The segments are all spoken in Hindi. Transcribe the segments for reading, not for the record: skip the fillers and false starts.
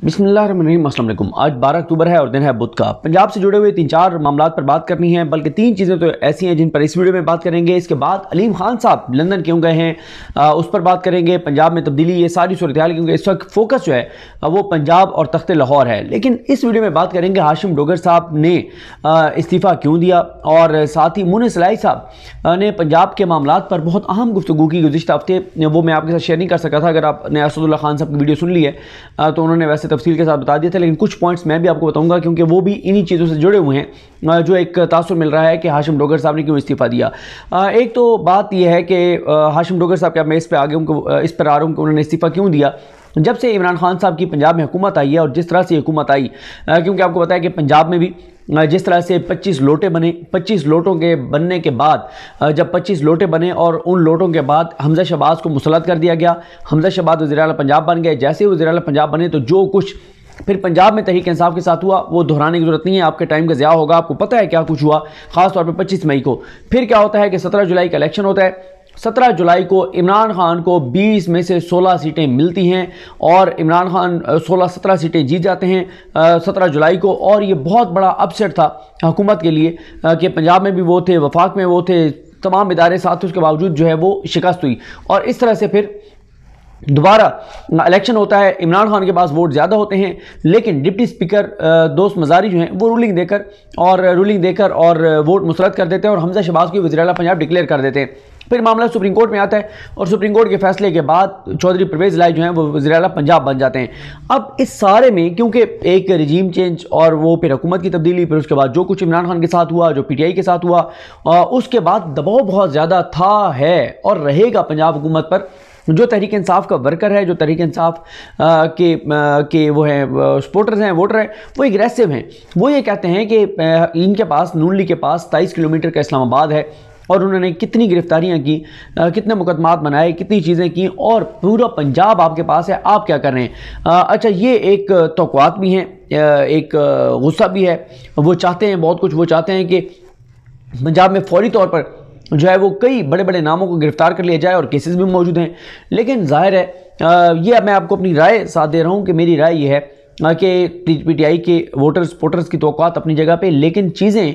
बिस्मिल्लाहिर्रहमानिर्रहीम। अस्सलाम वालेकुम। आज 12 अक्टूबर है और दिन है बुध का। पंजाब से जुड़े हुए 3-4 मामलात पर बात करनी है, बल्कि 3 चीज़ें तो ऐसी हैं जिन पर इस वीडियो में बात करेंगे। इसके बाद अलीम खान साहब लंदन क्यों गए हैं, उस पर बात करेंगे। पंजाब में तब्दीली, ये सारी सूरत हाल, क्योंकि इस वक्त फोकस जो है वो पंजाब और तख्त लाहौर है। लेकिन इस वीडियो में बात करेंगे हाशिम डोगर साहब ने इस्तीफ़ा क्यों दिया, और साथ ही मुनीस इलाही साहब ने पंजाब के मामलात पर बहुत अहम गुफ्तगू की गुज़िश्ता हफ्ते। वो मैं आपके साथ शेयर नहीं कर सका था। अगर आपने असदुल्ला खान साहब की वीडियो सुन ली है तो उन्होंने वैसे तफसील के साथ बता दिया था, लेकिन कुछ पॉइंट्स मैं भी आपको बताऊंगा, क्योंकि वो भी इन्हीं चीज़ों से जुड़े हुए हैं जो एक तासुर मिल रहा है कि हाशिम डोगर साहब ने क्यों इस्तीफ़ा दिया। एक तो बात यह है कि हाशिम डोगर साहब, क्या मैं इस पर आ रहा हूँ कि उन्होंने इस्तीफ़ा क्यों दिया। जब से इमरान खान साहब की पंजाब में हुकूमत आई है, और जिस तरह से हुकूमत आई, क्योंकि आपको पता है कि पंजाब में भी जिस तरह से 25 लोटे बने, 25 लोटों के बनने के बाद, जब 25 लोटे बने और उन लोटों के बाद हमजा शहबाज को मुसल्लत कर दिया गया, हमजा शहबाज वज़ीर आला पंजाब बन गए। जैसे ही वज़ीर आला पंजाब बने तो जो कुछ फिर पंजाब में तहरीक इंसाफ के साथ हुआ वो दोहराने की जरूरत नहीं है, आपके टाइम का ज़िया होगा, आपको पता है क्या कुछ हुआ, ख़ासतौर पर 25 मई को। फिर क्या होता है कि 17 जुलाई का इलेक्शन होता है। 17 जुलाई को इमरान खान को 20 में से 16 सीटें मिलती हैं और इमरान खान 16-17 सीटें जीत जाते हैं 17 जुलाई को। और ये बहुत बड़ा अपसेट था हुकूमत के लिए कि पंजाब में भी वो थे, वफाक में वो थे, तमाम इदारे साथ थे, उसके बावजूद जो है वो शिकस्त हुई। और इस तरह से फिर दोबारा इलेक्शन होता है। इमरान खान के पास वोट ज़्यादा होते हैं, लेकिन डिप्टी स्पीकर दोस्त मज़ारी जो हैं वो रूलिंग देकर और वोट मुसरत कर देते हैं और हमजा शहबाज को वज़ीर आला पंजाब डिक्लेयर कर देते हैं। फिर मामला सुप्रीम कोर्ट में आता है और सुप्रीम कोर्ट के फैसले के बाद चौधरी परवेज़ इलाही जो हैं वो वज़ीर आला पंजाब बन जाते हैं। अब इस सारे में क्योंकि एक रजीम चेंज और वो फिर हुकूमत की तब्दीली, फिर उसके बाद जो कुछ इमरान खान के साथ हुआ, जो PTI के साथ हुआ, उसके बाद दबाव बहुत ज़्यादा था, है और रहेगा पंजाब हुकूमत पर। जो तहरीक इंसाफ का वर्कर है, जो तहरीक इंसाफ के वो हैं सपोर्टर्स हैं, वोटर हैं, वो एग्रेसिव हैं। वो ये कहते हैं कि इनके पास, नून लीग के पास 23 किलोमीटर का इस्लामाबाद है और उन्होंने कितनी गिरफ्तारियां की, कितने मुकदमात बनाए, कितनी चीज़ें की, और पूरा पंजाब आपके पास है, आप क्या कर रहे हैं। अच्छा, ये एक तौक़ुआत भी हैं, एक गुस्सा भी है। वो चाहते हैं बहुत कुछ, वो चाहते हैं कि पंजाब में फौरी तौर पर जो है वो कई बड़े बड़े नामों को गिरफ्तार कर लिया जाए, और केसेस भी मौजूद हैं। लेकिन जाहिर है ये मैं आपको अपनी राय साथ दे रहा हूँ कि मेरी राय ये है कि PTI के वोटर्स सपोर्टर्स की तौक़ुआत अपनी जगह पे, लेकिन चीज़ें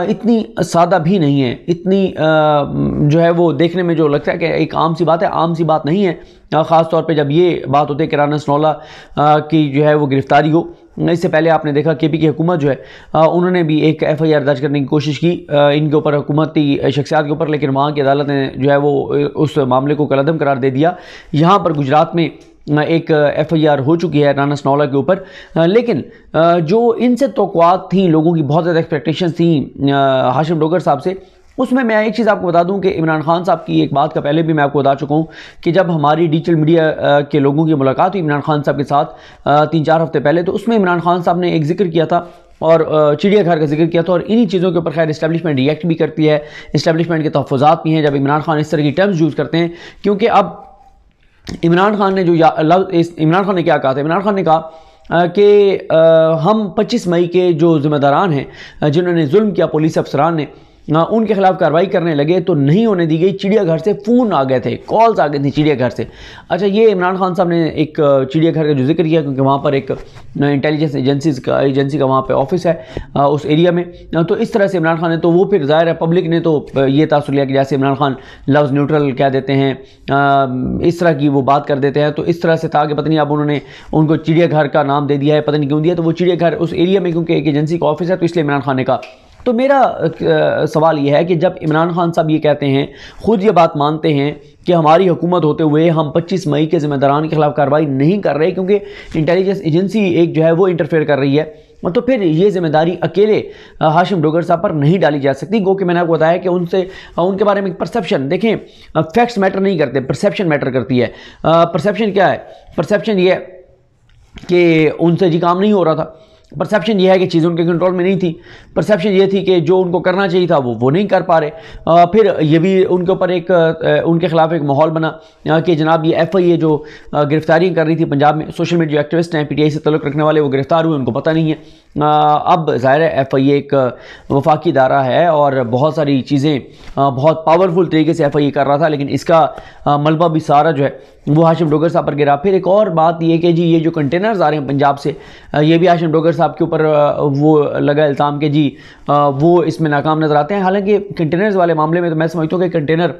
इतनी सादा भी नहीं हैं, इतनी जो है वो देखने में जो लगता है कि एक आम सी बात है, आम सी बात नहीं है। ख़ास तौर पे जब ये बात होती है कि राना सनौला की जो है वो गिरफ्तारी हो। इससे पहले आपने देखा KP की हुकूमत जो है उन्होंने भी एक FIR दर्ज करने की कोशिश की इनके ऊपर, हुकूमती शख्सियात के ऊपर, लेकिन वहाँ की अदालत ने जो है वो उस मामले को कलअदम करार दे दिया। यहाँ पर गुजरात में एक FIR हो चुकी है राना सनौला के ऊपर, लेकिन जो इनसे तौक़ुआत थी, लोगों की बहुत ज़्यादा एक्सपेक्टेशन थी हाशिम डोगर साहब से, उसमें मैं एक चीज़ आपको बता दूं कि इमरान खान साहब की एक बात का पहले भी मैं आपको बता चुका हूं कि जब हमारी डिजिटल मीडिया के लोगों की मुलाकात हुई इमरान खान साहब के साथ 3-4 हफ्ते पहले, तो उसमें इमरान खान साहब ने एक जिक्र किया था और चिड़ियाघर का जिक्र किया था। और इन्हीं चीज़ों के ऊपर खैर इस्टेब्लिशमेंट रिएक्ट भी करती है, इस्टेब्लिशमेंट के तहफ़्फ़ुज़ात भी हैं जब इमरान खान इस तरह की टर्म्स यूज़ करते हैं। क्योंकि अब इमरान खान ने इमरान खान ने क्या कहा था, इमरान खान ने कहा कि हम 25 मई के जो ज़िम्मेदारान हैं जिन्होंने जुल्म किया, पुलिस अफसरान ने, उनके खिलाफ कार्रवाई करने लगे तो नहीं होने दी गई। चिड़ियाघर से फ़ोन आ गए थे, कॉल्स आ गई थी चिड़ियाघर से। अच्छा, ये इमरान खान साहब ने एक चिड़ियाघर का जो जिक्र किया, क्योंकि वहाँ पर एक इंटेलिजेंस एजेंसी का वहाँ पे ऑफिस है उस एरिया में। तो इस तरह से इमरान खान ने, तो वो फिर ज़ाहिर है पब्लिक ने तो ये तासुर लिया कि जैसे इमरान खान लफ्ज़ न्यूट्रल कह देते हैं, इस तरह की वो बात कर देते हैं। तो इस तरह से था कि पता नहीं अब उन्होंने उनको चिड़ियाघर का नाम दे दिया है, पता नहीं क्यों दिया। तो वो चिड़ियाघर उस एरिया में क्योंकि एक एजेंसी का ऑफिस है, तो इसलिए इमरान खान ने कहा। तो मेरा सवाल ये है कि जब इमरान खान साहब ये कहते हैं, ख़ुद ये बात मानते हैं कि हमारी हुकूमत होते हुए हम 25 मई के ज़िम्मेदारान के खिलाफ कार्रवाई नहीं कर रहे क्योंकि इंटेलिजेंस एजेंसी एक जो है वो इंटरफेयर कर रही है, तो फिर ये जिम्मेदारी अकेले हाशिम डोगर साहब पर नहीं डाली जा सकती। गो कि मैंने आपको बताया कि उनके बारे में परसेप्शन, देखें फैक्ट्स मैटर नहीं करते, परसेप्शन मैटर करती है। परसेप्शन क्या है? परसेप्शन ये है कि उनसे जी काम नहीं हो रहा था। परसेप्शन ये है कि चीज़ें उनके कंट्रोल में नहीं थी। परसेप्शन ये थी कि जो उनको करना चाहिए था वो नहीं कर पा रहे। फिर ये भी उनके ऊपर उनके खिलाफ एक माहौल बना कि जनाब ये FIA जो गिरफ्तारियाँ कर रही थी पंजाब में, सोशल मीडिया एक्टिविस्ट हैं, PTI से तल्लुक़ रखने वाले, वो गिरफ्तार हुए, उनको पता नहीं है। अब ज़ाहिर है FIA एक वफाकी इदारा है और बहुत सारी चीज़ें बहुत पावरफुल तरीके से FIA कर रहा था, लेकिन इसका मलबा भी सारा जो है वो हाशिम डोगर साहब पर गिरा। फिर एक और बात ये कि जी ये जो कंटेनर्स आ रहे हैं पंजाब से, ये भी हाशिम डोगर साहब के ऊपर वो लगा इल्ज़ाम के जी वो इसमें नाकाम नज़र आते हैं। हालांकि कंटेनर्स वाले मामले में तो मैं समझता हूँ कि कंटेनर,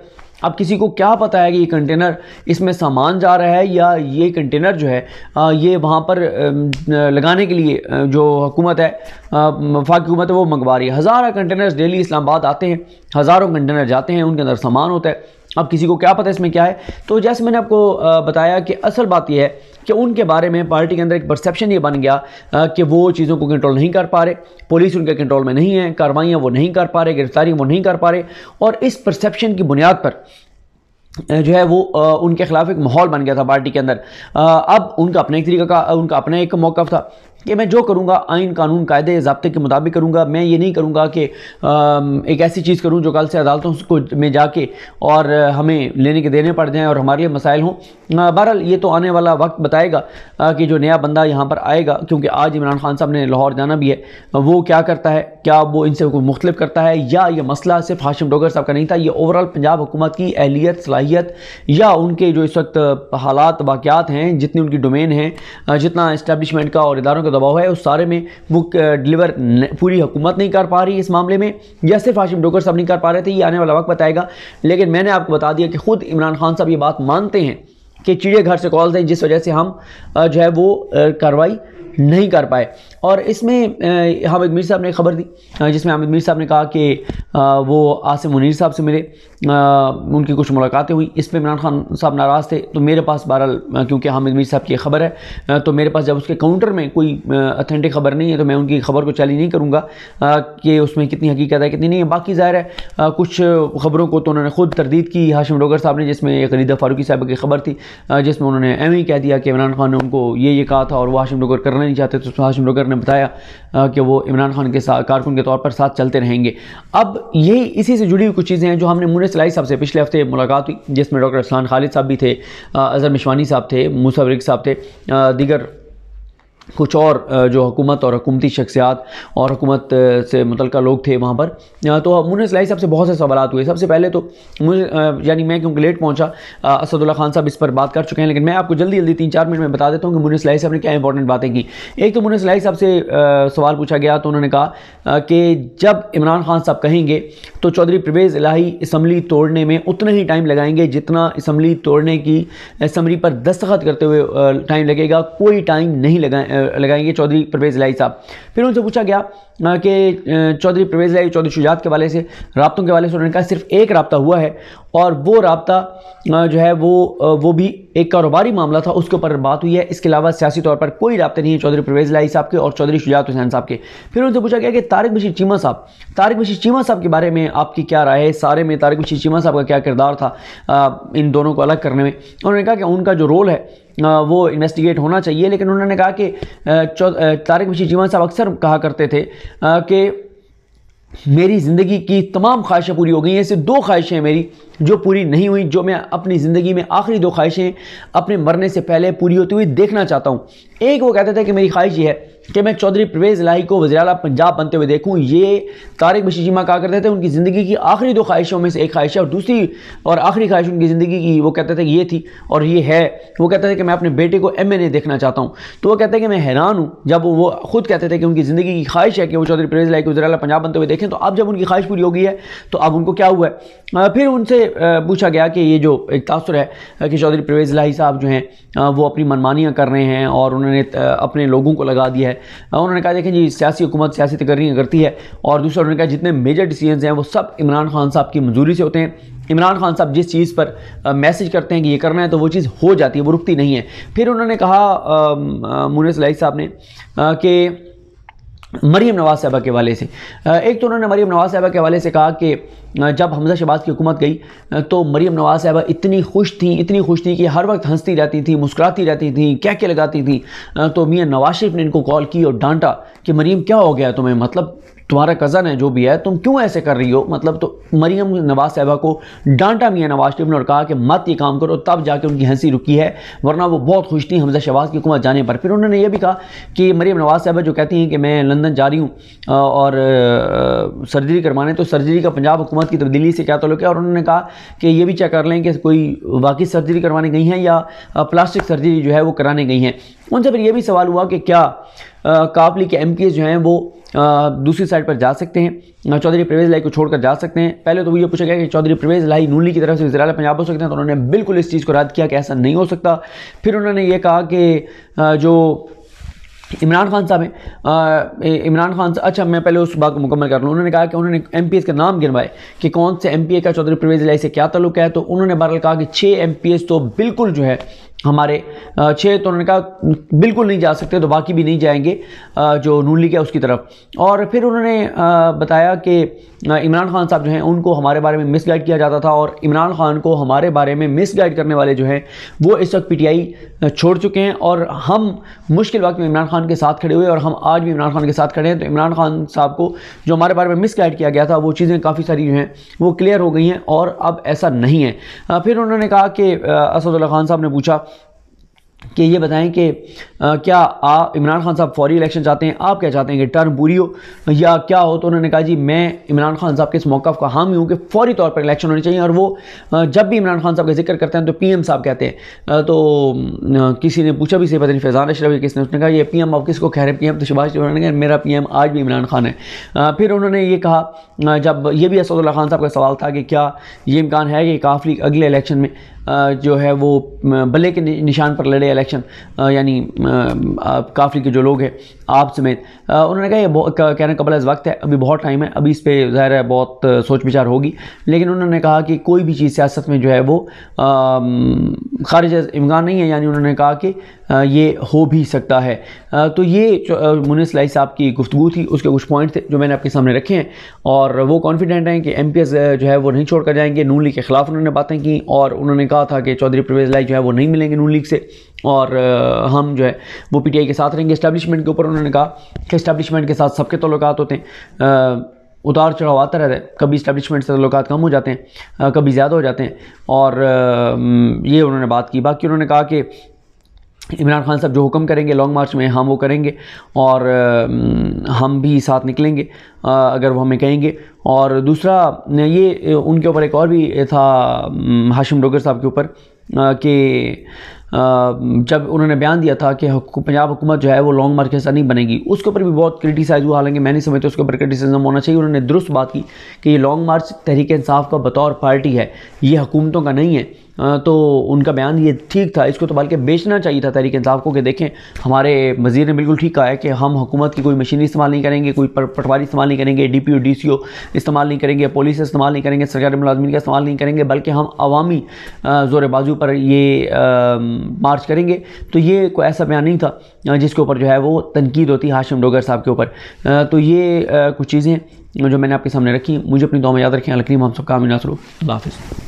अब किसी को क्या पता है कि ये कंटेनर इसमें सामान जा रहा है या ये कंटेनर जो है ये वहाँ पर लगाने के लिए जो हुकूमत है, वफाकी हुकूमत है, वो मंगवा रही है। हज़ारों कंटेनर्स डेली इस्लामाबाद आते हैं, हज़ारों कंटेनर जाते हैं, उनके अंदर सामान होता है। अब किसी को क्या पता इसमें क्या है। तो जैसे मैंने आपको बताया कि असल बात यह है कि उनके बारे में पार्टी के अंदर एक परसेप्शन ये बन गया कि वो चीज़ों को कंट्रोल नहीं कर पा रहे, पुलिस उनके कंट्रोल में नहीं है, कार्रवाइयाँ वो नहीं कर पा रहे, गिरफ्तारियाँ वो नहीं कर पा रहे, और इस परसेप्शन की बुनियाद पर जो है वो उनके खिलाफ एक माहौल बन गया था पार्टी के अंदर। अब उनका अपना एक तरीका का, उनका अपना एक मौक़िफ़ था कि मैं जो करूँगा आइन कानून कायदे ज़ाब्ते के मुताबिक करूँगा। मैं ये नहीं करूँगा कि एक ऐसी चीज़ करूँ जो कल से अदालतों को में जाके और हमें लेने के देने पड़ जाएँ और हमारे लिए मसाइल हों। बहरहाल ये तो आने वाला वक्त बताएगा कि जो नया बंदा यहाँ पर आएगा, क्योंकि आज इमरान खान साहब ने लाहौर जाना भी है, वो क्या करता है, क्या वो इनसे कोई मुख्तलिफ करता है, या ये मसला सिर्फ हाशिम डोगर साहब का नहीं था, ये ओवरऑल पंजाब हुकूमत की अहलियत, सलाहियत, या उनके जो इस वक्त हालात वाक़यात हैं, जितनी उनकी डोमेन है, जितना इस्टेब्लिशमेंट का और इदारों का दबाव है, उस सारे में वो डिलीवर पूरी हुकूमत नहीं कर पा रही इस मामले में, या सिर्फ हाशिम डोगर साहब नहीं कर पा रहे थे। ये आने वाला वक्त बताएगा। लेकिन मैंने आपको बता दिया कि खुद इमरान खान साहब ये बात मानते हैं कि चिड़ियाघर से कॉल्स हैं, जिस वजह से हम जो है वो कार्रवाई नहीं कर पाए। और इसमें हामिद मीर साहब ने खबर दी, जिसमें हामिद मीर साहब ने कहा कि वो आसिम मुनीर साहब से मिले, उनकी कुछ मुलाकातें हुई। इस पर इमरान खान साहब नाराज़ थे। तो मेरे पास बहरहाल, क्योंकि हामिद मीर साहब की खबर है, तो मेरे पास जब उसके काउंटर में कोई अथेंटिक खबर नहीं है तो मैं उनकी खबर को चैलेंज नहीं करूँगा कि उसमें कितनी हकीकत है कितनी नहीं है। बाकी ज़ाहिर है कुछ खबरों को तो उन्होंने खुद तरदीद की हाशिम डोगर साहब ने, जिसमें गरीदा फारूकी साहब की खबर थी, जिसमें उन्होंने एम ही कह दिया कि इमरान खान ने उनको ये कहा था और वो हाशिम डोगर करना नहीं चाहते। तो हाशिम डोगर ने बताया कि वो इमरान खान के साथ कारकुन के तौर पर साथ चलते रहेंगे। अब यही इसी से जुड़ी हुई कुछ चीज़ें हैं जो हमने मुनीर सलाई साहब से पिछले हफ्ते मुलाकात हुई, जिसमें डॉक्टर अरसलान खालिद साहब भी थे, अज़हर मिशवानी साहब थे, मूसा वरीक साहब थे, दीगर कुछ और जो हुकूमत और हुकूमती शख्सियात और हुकूमत से मुतल्लिक़ लोग थे वहाँ पर। तो मुनीर सलाई साहब से बहुत से सवालात हुए। सबसे पहले तो मुझे यानी मैं क्योंकि लेट पहुँचा, असदुल्ला खान साहब इस पर बात कर चुके हैं, लेकिन मैं आपको जल्दी 3-4 मिनट में बता देता हूँ कि मुनीर सलाई साहब ने क्या इंपॉर्टेंट बातें की। एक तो मुनीर सलाई साहब से सवाल पूछा गया तो उन्होंने कहा कि जब इमरान खान साहब कहेंगे तो चौधरी परवेज़ इलाही असम्बली तोड़ने में उतना ही टाइम लगाएंगे जितना असम्बली तोड़ने की असम्बली पर दस्तखत करते हुए टाइम लगेगा, कोई टाइम नहीं लगाएंगे चौधरी परवेज़ इलाही साहब। फिर उनसे पूछा गया कि चौधरी परवेज़ इलाही चौधरी शुजात के हवाले से, राब्तों के हवाले से, उन्होंने कहा सिर्फ एक राब्ता हुआ है और वो राब्ता जो है वो भी एक कारोबारी मामला था, उसके ऊपर बात हुई है। इसके अलावा सियासी तौर पर कोई राब्ते नहीं है चौधरी परवेज़ इलाही साहब के और चौधरी शुजात हुसैन साहब के। फिर उनसे पूछा गया कि तारिक बशीर चीमा साहब के बारे में आपकी क्या राय है, सारे में तारिक बशीर चीमा साहब का क्या किरदार था इन दोनों को अलग करने में। उन्होंने कहा कि उनका जो रोल है वो इन्वेस्टिगेट होना चाहिए, लेकिन उन्होंने कहा कि तारिक बशीर चीमा साहब अक्सर कहा करते थे कि मेरी ज़िंदगी की तमाम ख्वाहिशें पूरी हो गई हैं, सिर्फ 2 ख्वाहिशें हैं मेरी जो पूरी नहीं हुई, जो मैं अपनी ज़िंदगी में आखिरी 2 ख्वाहिशें अपने मरने से पहले पूरी होती हुई देखना चाहता हूँ। एक वो कहते थे कि मेरी ख्वाहिश ये है कि मैं चौधरी परवेज़ इलाही को वज़ीर आला पंजाब बनते हुए देखूँ। ये तारिक बशीर चीमा कहा करते थे उनकी ज़िंदगी की आखिरी 2 ख्वाहिशों में से एक ख्वाहिश है, और दूसरी और आखिरी ख्वाहिश उनकी ज़िंदगी की वो कहते थे कि ये थी और ये है, वो कहते थे कि मैं अपने बेटे को MNA देखना चाहता हूँ। तो वो कहते हैं कि मैं हैरान हूँ जब वो खुद कहते थे कि उनकी ज़िंदगी की ख्वाहिश है कि वो चौधरी परवेज़ इलाही को वज़ीर आला पंजाब बनते हुए देखें। तो अब जब उनकी ख्वाहिश पूरी हो गई है तो अब उनको क्या हुआ है। फिर उनसे पूछा गया कि ये जो एक तासुर है कि चौधरी परवेज़ इलाही साहब जो हैं वो अपनी मनमानियाँ कर रहे हैं और उन्होंने अपने लोगों को लगा दिया है। उन्होंने कहा देखें जी सियासी हुकूमत सियासी तकर्रियाँ करती है, और दूसरा उन्होंने कहा जितने मेजर डिसीजंस हैं वो सब इमरान खान साहब की मंजूरी से होते हैं। इमरान खान साहब जिस चीज़ पर मैसेज करते हैं कि ये करना है तो वो चीज़ हो जाती है, वो रुकती नहीं है। फिर उन्होंने कहा मुनीर सलाई साहब ने कि मरीम नवाज़ साहबा के हवाले से, एक तो उन्होंने मरीम नवाज़ साहबा के हवाले से कहा कि जब हमजा शहबाज की हुकूमत गई तो मरीम नवाज़ साहबा इतनी खुश थी कि हर वक्त हंसती रहती थी, मुस्कुराती रहती थी, क्या लगाती थी। तो मियां नवाज शरीफ ने इनको कॉल की और डांटा कि मरीम क्या हो गया तुम्हें, मतलब तुम्हारा कज़न है जो भी है, तुम क्यों ऐसे कर रही हो, मतलब तो मरीम नवाज साहिबा को डांटा मियां नवाज शरीफ ने और कहा कि मत ये काम करो, तब जाके उनकी हंसी रुकी है, वरना वो बहुत खुश थी हमजा शहबाज की हुकूमत जाने पर। फिर उन्होंने ये भी कहा कि मरीम नवाज साहिबा जो कहती हैं कि मैं लंदन जा रही हूँ और सर्जरी करवाने, तो सर्जरी का पंजाब हुकूमत की तब्दीली से क्या ताल्लुक है, और उन्होंने कहा कि ये भी चेक कर लें कि कोई वाकई सर्जरी करवाने गई हैं या प्लास्टिक सर्जरी जो है वो कराने गई हैं। उनसे फिर ये भी सवाल हुआ कि क्या काफ लीग के MPs जो हैं वो दूसरी साइड पर जा सकते हैं, चौधरी परवेज़ इलाही को छोड़कर जा सकते हैं। पहले तो वो ये पूछा गया कि चौधरी परवेज़ इलाही नून लीग की तरफ से वज़ीर आला पंजाब हो सकते हैं, तो उन्होंने बिल्कुल इस चीज़ को रद्द किया कि ऐसा नहीं हो सकता। फिर उन्होंने ये कहा कि जो इमरान खान साहब हैं, इमरान खान से, अच्छा मैं पहले उस बात को मुकम्मल कर लूँ। उन्होंने कहा कि उन्होंने MPs के नाम गिनवाए कि कौन से MPA का चौधरी परवेज़ इलाही से क्या ताल्लुक है, तो उन्होंने बहरहाल कहा कि 6 MPs तो बिल्कुल जो है हमारे 6, तो उन्होंने कहा बिल्कुल नहीं जा सकते, तो बाकी भी नहीं जाएंगे जो नून लीग है उसकी तरफ। और फिर उन्होंने बताया कि इमरान खान साहब जो हैं उनको हमारे बारे में मिसगाइड किया जाता था, और इमरान खान को हमारे बारे में मिसगाइड करने वाले जो हैं वो इस वक्त PTI छोड़ चुके हैं, और हम मुश्किल वक्त में इमरान खान के साथ खड़े हुए और हम आज भी इमरान खान के साथ खड़े हैं। तो इमरान खान साहब को जो हमारे बारे में मिसगाइड किया गया था वो चीज़ें काफ़ी सारी जो हैं वो क्लियर हो गई हैं और अब ऐसा नहीं है। फिर उन्होंने कहा कि असदुल्ला खान साहब ने पूछा कि ये बताएं कि क्या इमरान खान साहब फौरी इलेक्शन चाहते हैं, आप क्या चाहते हैं कि टर्म पूरी हो या क्या हो, तो उन्होंने कहा जी मैं इमरान खान साहब के इस मौक़िफ़ का हामी हूँ कि फौरी तौर पर इलेक्शन होनी चाहिए। और वो जब भी इमरान खान साहब का जिक्र करते हैं तो PM साहब कहते हैं। तो किसी ने पूछा भी से पता नहीं फैज़ान अशरफ किसने, उसने कहा ये PM आप किसको कह रहे हैं, PM तो शहबाज शरीफ ने कहा मेरा PM आज भी इमरान खान है। फिर उन्होंने ये कहा, जब ये भी असदुल्ला खान साहब का सवाल था कि क्या ये इम्कान है कि काफ लीग अगले इलेक्शन में जो है वो बल्ले के निशान पर लड़े इलेक्शन, यानी काफ लीग के जो लोग हैं आप समेत। उन्होंने कहा ये कहने कबल अज़ वक्त है, अभी बहुत टाइम है, अभी इस पर ज़ाहिर है बहुत सोच विचार होगी, लेकिन उन्होंने कहा कि कोई भी चीज़ सियासत में जो है वो खारिज इम्कान नहीं है, यानी उन्होंने कहा कि ये हो भी सकता है। तो ये मुनीस इलाही साहब की गुफ्तगू थी, उसके कुछ पॉइंट थे जो मैंने आपके सामने रखे हैं, और वो कॉन्फिडेंट हैं कि MPs जो है वो नहीं छोड़ कर जाएंगे। नून लीग के ख़िलाफ़ उन्होंने बातें की, और उन्होंने कहा था कि चौधरी परवेज़ इलाही जो है वो नहीं मिलेंगे नून लीग से, और हम जो है वो PTI के साथ रहेंगे। इस्टेब्लिशमेंट के ऊपर उन्होंने कहा कि इस्टेब्लिशमेंट के साथ सबके तल्लुकात होते हैं, उतार चढ़ाव आता रहता है, कभी इस्टेब्लिशमेंट से तल्लुकात कम हो जाते हैं, कभी ज़्यादा हो जाते हैं, और ये उन्होंने बात की। बाकी उन्होंने कहा कि इमरान खान साहब जो हुक्म करेंगे लॉन्ग मार्च में हम वो करेंगे, और हम भी साथ निकलेंगे अगर वो हमें कहेंगे। और दूसरा ये उनके ऊपर एक और भी था हाशिम डोगर साहब के ऊपर कि जब उन्होंने बयान दिया था कि पंजाब हुकूमत जो है वो लॉन्ग मार्च के साथ नहीं बनेगी, उसके ऊपर भी बहुत क्रिटिसाइज़ हुआ। हालांकि मैं नहीं समझता उसके ऊपर क्रिटिसिज्म होना चाहिए। उन्होंने दुरुस्त बात की कि ये लॉन्ग मार्च तहरीक इंसाफ का बतौर पार्टी है, ये हुकूमतों का नहीं है। तो उनका बयान ये ठीक था, इसको तो बल्कि बेचना चाहिए था तहरीक इंसाफ को कि देखें हमारे वज़ीर ने बिल्कुल ठीक कहा है कि हम हुकूमत की कोई मशीनरी इस्तेमाल नहीं करेंगे, कोई पटवारी इस्तेमाल नहीं करेंगे, DPO DCO इस्तेमाल नहीं करेंगे, पुलिस इस्तेमाल नहीं करेंगे, सरकारी मुलाजमीन का इस्तेमाल नहीं करेंगे, बल्कि हम अवामी ज़ोर बाजू पर ये मार्च करेंगे। तो ये कोई ऐसा बयान नहीं था जिसके ऊपर जो है वो तनकीद होती हाशिम डोगर साहब के ऊपर। तो ये कुछ चीज़ें जो मैंने आपके सामने रखी, मुझे अपनी दुआ में याद रखें। अल करीम हम सब का आमीन। अल्लाह हाफ़िज़।